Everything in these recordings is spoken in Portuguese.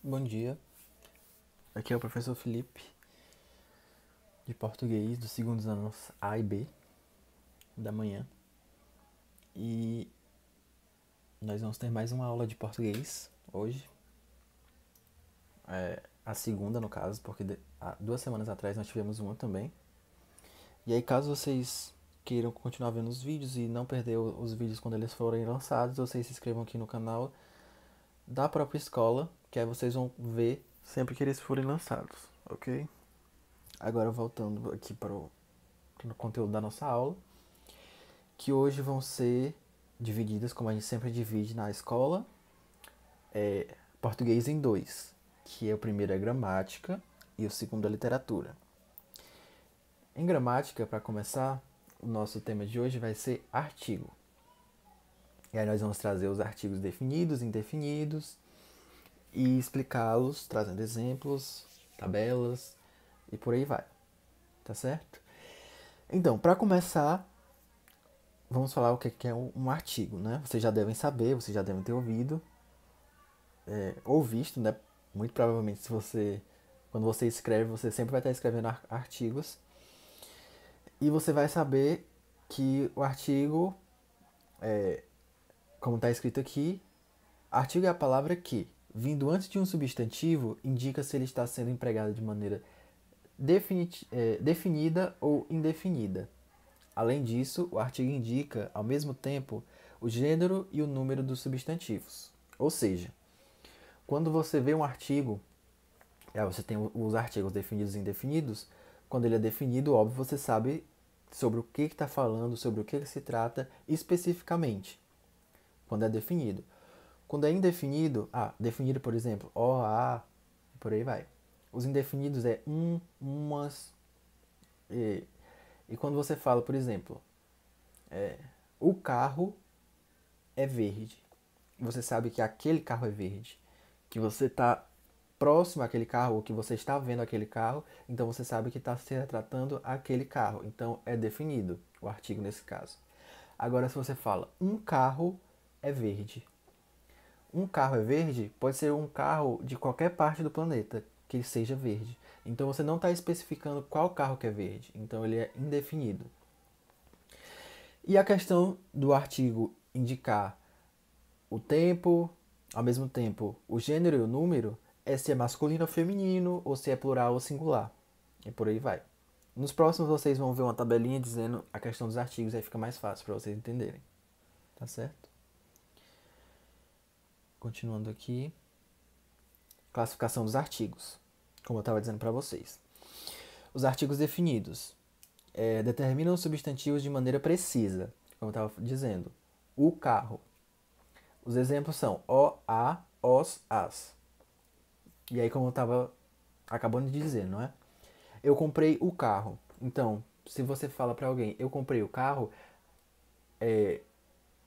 Bom dia, aqui é o professor Felipe, de português, dos segundos anos A e B da manhã. E nós vamos ter mais uma aula de português hoje. A segunda, no caso, porque há 2 semanas atrás nós tivemos uma também. E aí, caso vocês queiram continuar vendo os vídeos e não perder os vídeos quando eles forem lançados, vocês se inscrevam aqui no canal da própria escola, que aí vocês vão ver sempre que eles forem lançados, ok? Agora voltando aqui para o conteúdo da nossa aula, que hoje vão ser divididas, como a gente sempre divide na escola, português em dois, que é o primeiro é gramática e o segundo é literatura. Em gramática, para começar, o nosso tema de hoje vai ser artigo. E aí nós vamos trazer os artigos definidos, indefinidos e explicá-los, trazendo exemplos, tabelas e por aí vai. Tá certo? Então, para começar, vamos falar o que é um artigo, né? Vocês já devem saber, vocês já devem ter ouvido, ou visto, né? Muito provavelmente, quando você escreve, você sempre vai estar escrevendo artigos. E você vai saber que o artigo, como está escrito aqui, artigo é a palavra que, vindo antes de um substantivo, indica se ele está sendo empregado de maneira definida ou indefinida. Além disso, o artigo indica, ao mesmo tempo, o gênero e o número dos substantivos. Ou seja, quando você vê um artigo, você tem os artigos definidos e indefinidos. Quando ele é definido, óbvio, você sabe sobre o que está falando, sobre o que se trata especificamente. Quando é definido. Quando é indefinido, definido, por exemplo, o, a, e por aí vai. Os indefinidos é umas. E quando você fala, por exemplo, o carro é verde. Você sabe que aquele carro é verde. Que você está próximo àquele carro, ou que você está vendo aquele carro, então você sabe que está se retratando aquele carro. Então é definido o artigo nesse caso. Agora, se você fala um carro é verde. Um carro é verde pode ser um carro de qualquer parte do planeta que ele seja verde. Então você não está especificando qual carro que é verde. Então ele é indefinido. E a questão do artigo indicar o tempo, ao mesmo tempo o gênero e o número, é se é masculino ou feminino, ou se é plural ou singular. E por aí vai. Nos próximos vocês vão ver uma tabelinha dizendo a questão dos artigos, aí fica mais fácil para vocês entenderem. Tá certo? Continuando aqui. Classificação dos artigos, como eu estava dizendo para vocês. Os artigos definidos determinam os substantivos de maneira precisa, como eu estava dizendo. O carro. Os exemplos são o, a, os, as. E aí, como eu estava acabando de dizer, não é? Eu comprei o carro. Então, se você fala para alguém, eu comprei o carro,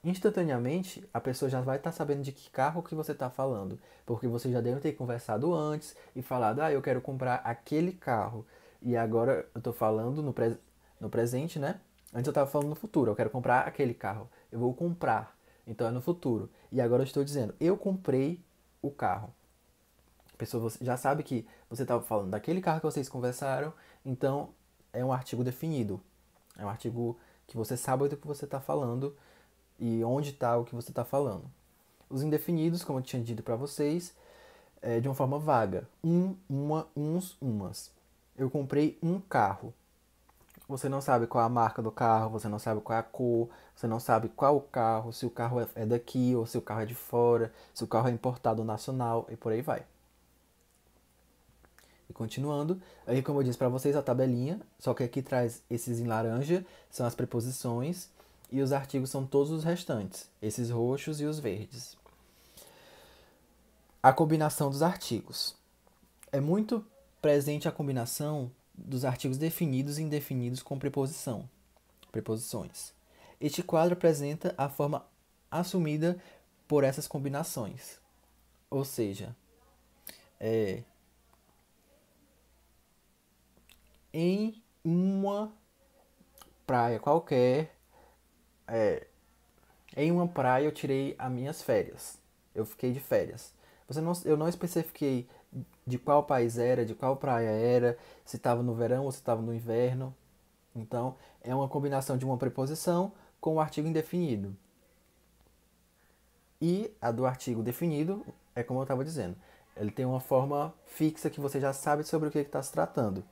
instantaneamente a pessoa já vai estar sabendo de que carro que você está falando, porque você já deve ter conversado antes e falado, eu quero comprar aquele carro. E agora eu estou falando no presente, né? Antes eu estava falando no futuro, eu quero comprar aquele carro. Eu vou comprar, então é no futuro. E agora eu estou dizendo, eu comprei o carro. A pessoa já sabe que você estava falando daquele carro que vocês conversaram, então é um artigo definido. É um artigo que você sabe do que você está falando e onde está o que você está falando. Os indefinidos, como eu tinha dito para vocês, é de uma forma vaga. Uma, uns, umas. Eu comprei um carro. Você não sabe qual é a marca do carro, você não sabe qual é a cor, você não sabe qual o carro, se o carro é daqui ou se o carro é de fora, se o carro é importado ou nacional e por aí vai. E continuando, aí como eu disse para vocês, a tabelinha, só que aqui traz esses em laranja, são as preposições, e os artigos são todos os restantes, esses roxos e os verdes. A combinação dos artigos. É muito presente a combinação dos artigos definidos e indefinidos com preposições. Este quadro apresenta a forma assumida por essas combinações. Ou seja, em uma praia qualquer, em uma praia eu tirei as minhas férias. Eu fiquei de férias. Eu não especifiquei de qual país era, de qual praia era, se estava no verão ou se estava no inverno. Então, é uma combinação de uma preposição com o artigo indefinido. E a do artigo definido é como eu estava dizendo. Ele tem uma forma fixa que você já sabe sobre o que está se tratando.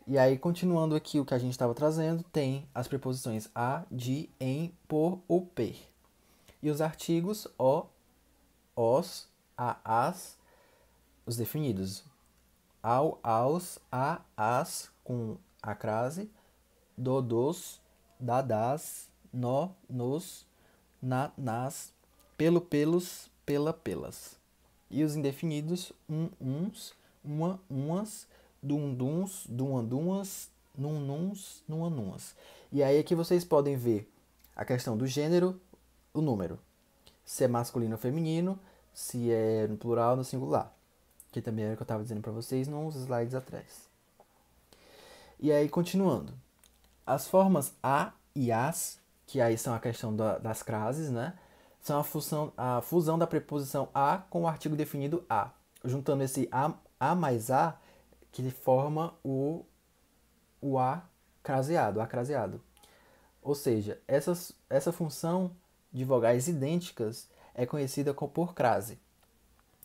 E aí, continuando aqui o que a gente estava trazendo, tem as preposições a, de, em, por ou per. E os artigos o, os, a, as, os definidos. Ao, aos, a, as, com a crase, do, dos, da, das, no, nos, na, nas, pelo, pelos, pela, pelas. E os indefinidos, uns, uma, umas, dum, duns, duma, dumas, num, nuns, numa, numas. E aí aqui vocês podem ver a questão do gênero, o número. Se é masculino ou feminino, se é no plural ou no singular. Que também era o que eu estava dizendo para vocês nos slides atrás. E aí, continuando. As formas a e as, que aí são a questão das crases, né? São a fusão da preposição a com o artigo definido a. Juntando esse a mais a, que forma o a craseado. Ou seja, essa função de vogais idênticas é conhecida por crase,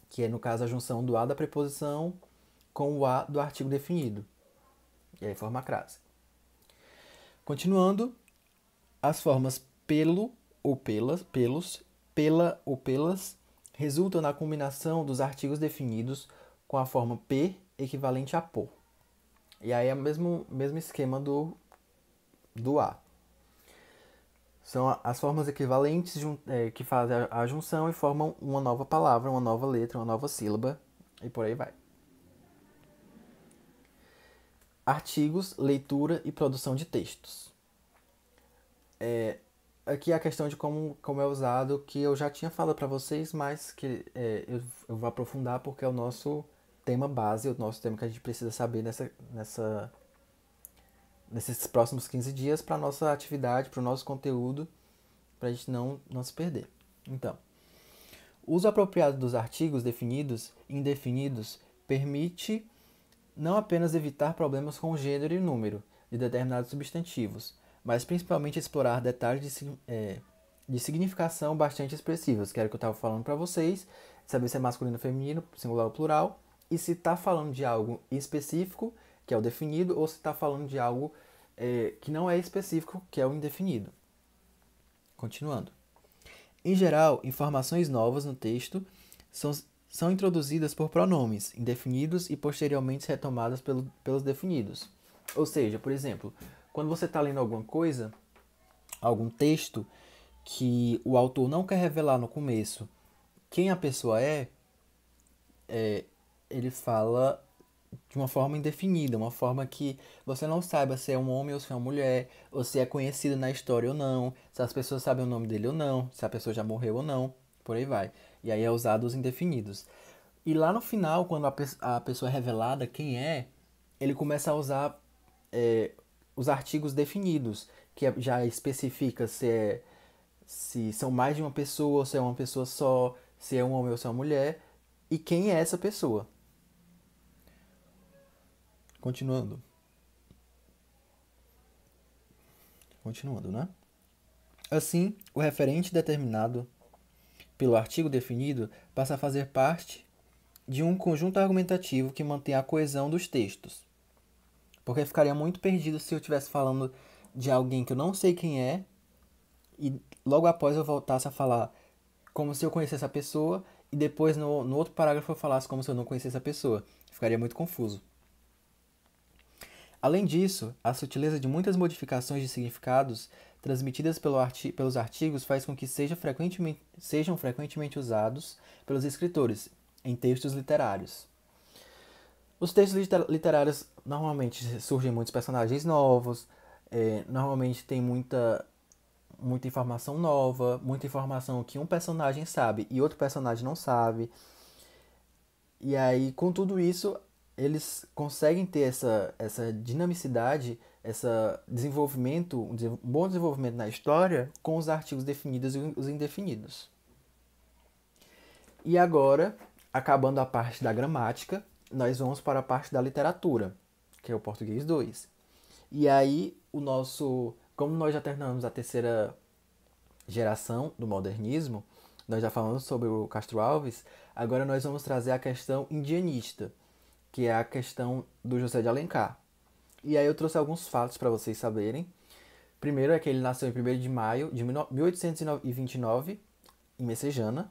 que é, no caso, a junção do a da preposição com o a do artigo definido. E aí forma a crase. Continuando, as formas pelo ou pelas, pelos, pela ou pelas, resultam na combinação dos artigos definidos com a forma per equivalente a por. E aí é o mesmo esquema do a. São as formas equivalentes que fazem a junção e formam uma nova palavra, uma nova letra, uma nova sílaba, e por aí vai. Artigos, leitura e produção de textos. Aqui a questão de como é usado, que eu já tinha falado para vocês, mas que eu vou aprofundar porque é o nosso tema base, o nosso tema que a gente precisa saber nesses próximos 15 dias para a nossa atividade, para o nosso conteúdo, para a gente não se perder. Então, o uso apropriado dos artigos definidos e indefinidos permite não apenas evitar problemas com o gênero e número de determinados substantivos, mas principalmente explorar detalhes de significação bastante expressivos, que era o que eu estava falando para vocês, saber se é masculino ou feminino, singular ou plural, e se está falando de algo específico, que é o definido, ou se está falando de algo que não é específico, que é o indefinido. Continuando. Em geral, informações novas no texto são introduzidas por pronomes indefinidos e posteriormente retomadas pelos definidos. Ou seja, por exemplo, quando você está lendo alguma coisa, algum texto, que o autor não quer revelar no começo quem a pessoa ele fala de uma forma indefinida, uma forma que você não saiba se é um homem ou se é uma mulher, ou se é conhecido na história ou não, se as pessoas sabem o nome dele ou não, se a pessoa já morreu ou não, por aí vai. E aí é usado os indefinidos. E lá no final, quando a pessoa é revelada quem é, ele começa a usar os artigos definidos, que já especifica se são mais de uma pessoa, ou se é uma pessoa só, se é um homem ou se é uma mulher, e quem é essa pessoa. Continuando, né? Assim, o referente determinado pelo artigo definido passa a fazer parte de um conjunto argumentativo que mantém a coesão dos textos. Porque ficaria muito perdido se eu estivesse falando de alguém que eu não sei quem é e logo após eu voltasse a falar como se eu conhecesse a pessoa e depois no outro parágrafo eu falasse como se eu não conhecesse a pessoa. Ficaria muito confuso. Além disso, a sutileza de muitas modificações de significados transmitidas pelos artigos faz com que sejam frequentemente usados pelos escritores em textos literários. Os textos literários normalmente surgem muitos personagens novos, normalmente tem muita informação nova, muita informação que um personagem sabe e outro personagem não sabe. E aí, com tudo isso, eles conseguem ter essa dinamicidade, esse desenvolvimento, um bom desenvolvimento na história com os artigos definidos e os indefinidos. E agora, acabando a parte da gramática, nós vamos para a parte da literatura, que é o português 2. E aí, como nós já terminamos a terceira geração do modernismo, nós já falamos sobre o Castro Alves, agora nós vamos trazer a questão indianista, que é a questão do José de Alencar. E aí eu trouxe alguns fatos para vocês saberem. Primeiro é que ele nasceu em 1º de maio de 1829, em Messejana,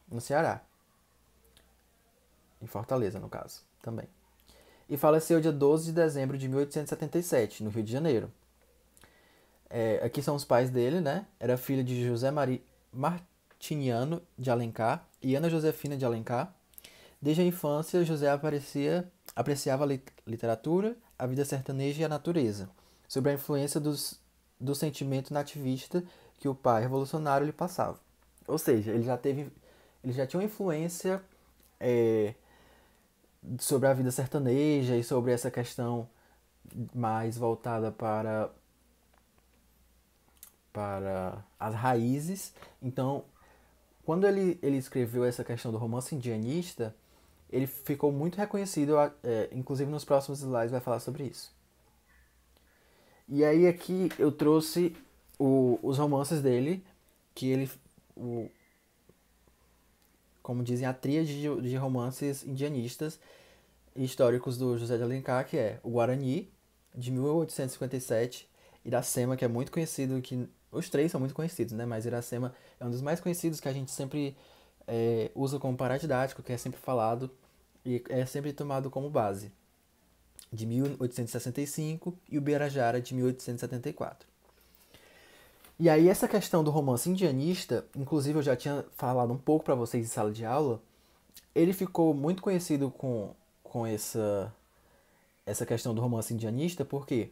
no Ceará. Em Fortaleza, no caso, também. E faleceu dia 12 de dezembro de 1877, no Rio de Janeiro. Aqui são os pais dele, né? Era filho de José Martiniano de Alencar e Ana Josefina de Alencar. Desde a infância, José apreciava a literatura, a vida sertaneja e a natureza, sob a influência do sentimento nativista que o pai revolucionário lhe passava. Ou seja, ele já tinha uma influência é, sobre a vida sertaneja e sobre essa questão mais voltada para as raízes. Então, quando ele escreveu essa questão do romance indianista, ele ficou muito reconhecido, inclusive nos próximos slides vai falar sobre isso. E aí aqui eu trouxe os romances dele, que como dizem, a tríade de romances indianistas históricos do José de Alencar, que é o Guarani, de 1857, Iracema, que é muito conhecido, que os três são muito conhecidos, né? Mas Iracema é um dos mais conhecidos que a gente sempre usa como paradidático, que é sempre falado e é sempre tomado como base, de 1865, e o Birajara, de 1874. E aí essa questão do romance indianista, inclusive eu já tinha falado um pouco para vocês em sala de aula, ele ficou muito conhecido com essa questão do romance indianista, porque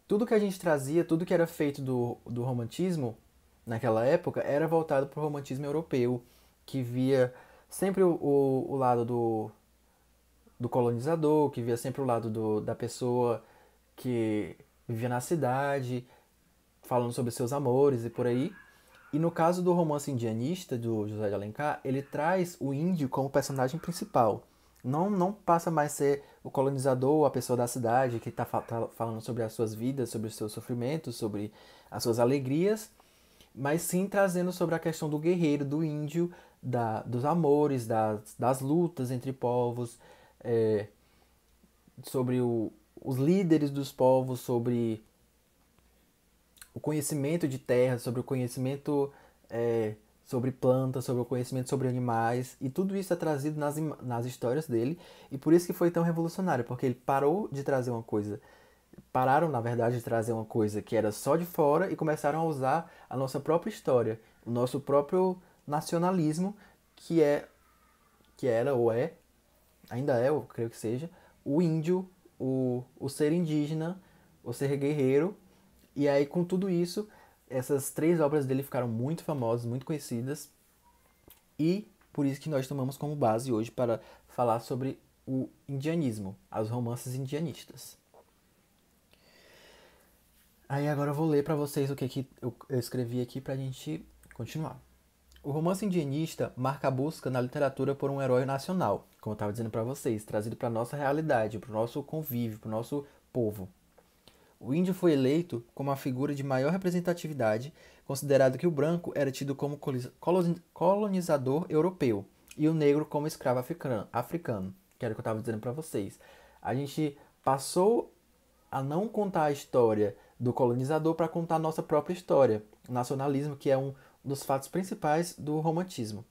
tudo que a gente trazia, tudo que era feito do romantismo naquela época era voltado para o romantismo europeu, que via sempre o lado do colonizador, que via sempre o lado da pessoa que vivia na cidade, falando sobre seus amores e por aí. E no caso do romance indianista do José de Alencar, ele traz o índio como personagem principal. Não passa mais a ser o colonizador, a pessoa da cidade que está falando sobre as suas vidas, sobre os seus sofrimentos, sobre as suas alegrias, mas sim trazendo sobre a questão do guerreiro, do índio, dos amores, das lutas entre povos, é, sobre os líderes dos povos, sobre o conhecimento de terra, sobre o conhecimento sobre plantas, sobre o conhecimento sobre animais, e tudo isso é trazido nas histórias dele, e por isso que foi tão revolucionário, porque ele parou de trazer uma coisa, pararam na verdade de trazer uma coisa que era só de fora e começaram a usar a nossa própria história, o nosso próprio nacionalismo, que era ou é, ainda é, eu creio que seja, o índio, o ser indígena, o ser guerreiro. E aí, com tudo isso, essas três obras dele ficaram muito famosas, muito conhecidas, e por isso que nós tomamos como base hoje para falar sobre o indianismo, os romances indianistas. Aí agora eu vou ler para vocês o que eu escrevi aqui para a gente continuar. O romance indianista marca a busca na literatura por um herói nacional, como eu estava dizendo para vocês, trazido para a nossa realidade, para o nosso convívio, para o nosso povo. O índio foi eleito como a figura de maior representatividade, considerado que o branco era tido como colonizador europeu e o negro como escravo africano, que era o que eu estava dizendo para vocês. A gente passou a não contar a história do colonizador para contar a nossa própria história, o nacionalismo, que é um dos fatos principais do romantismo.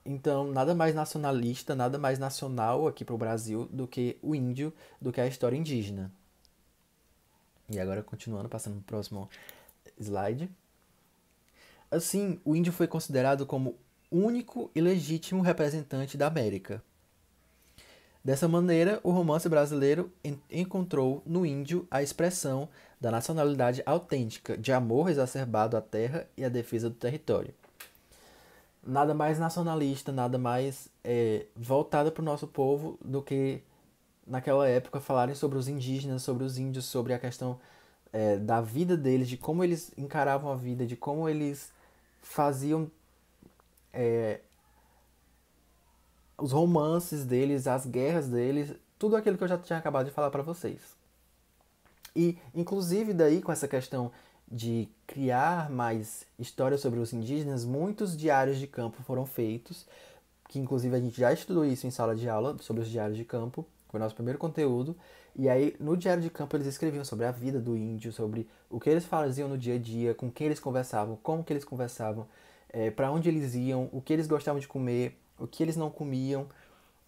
Então, nada mais nacionalista, nada mais nacional aqui para o Brasil do que o índio, do que a história indígena. E agora, continuando, passando para o próximo slide. Assim, o índio foi considerado como único e legítimo representante da América. Dessa maneira, o romance brasileiro encontrou no índio a expressão da nacionalidade autêntica, de amor exacerbado à terra e à defesa do território. Nada mais nacionalista, nada mais voltado para o nosso povo do que naquela época falarem sobre os indígenas, sobre os índios, sobre a questão da vida deles, de como eles encaravam a vida, de como eles faziam os romances deles, as guerras deles, tudo aquilo que eu já tinha acabado de falar para vocês. E, inclusive, daí com essa questão de criar mais histórias sobre os indígenas, muitos diários de campo foram feitos, que inclusive a gente já estudou isso em sala de aula, sobre os diários de campo, foi o nosso primeiro conteúdo. E aí, no diário de campo, eles escreviam sobre a vida do índio, sobre o que eles faziam no dia a dia, com quem eles conversavam, como que eles conversavam, para onde eles iam, o que eles gostavam de comer, o que eles não comiam,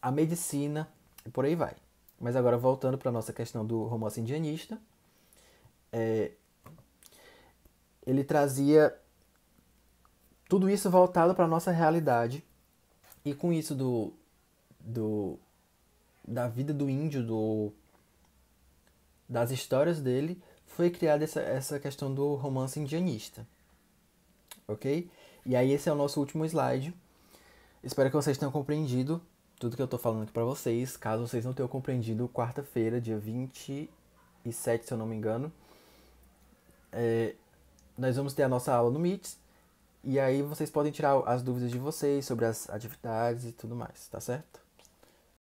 a medicina, e por aí vai. Mas agora, voltando para a nossa questão do romance indianista, ele trazia tudo isso voltado para a nossa realidade. E com isso do, da vida do índio, das histórias dele, foi criada essa questão do romance indianista. Ok? E aí esse é o nosso último slide. Espero que vocês tenham compreendido tudo que eu estou falando aqui para vocês. Caso vocês não tenham compreendido, quarta-feira, dia 27, se eu não me engano, nós vamos ter a nossa aula no Meet. E aí vocês podem tirar as dúvidas de vocês sobre as atividades e tudo mais, tá certo?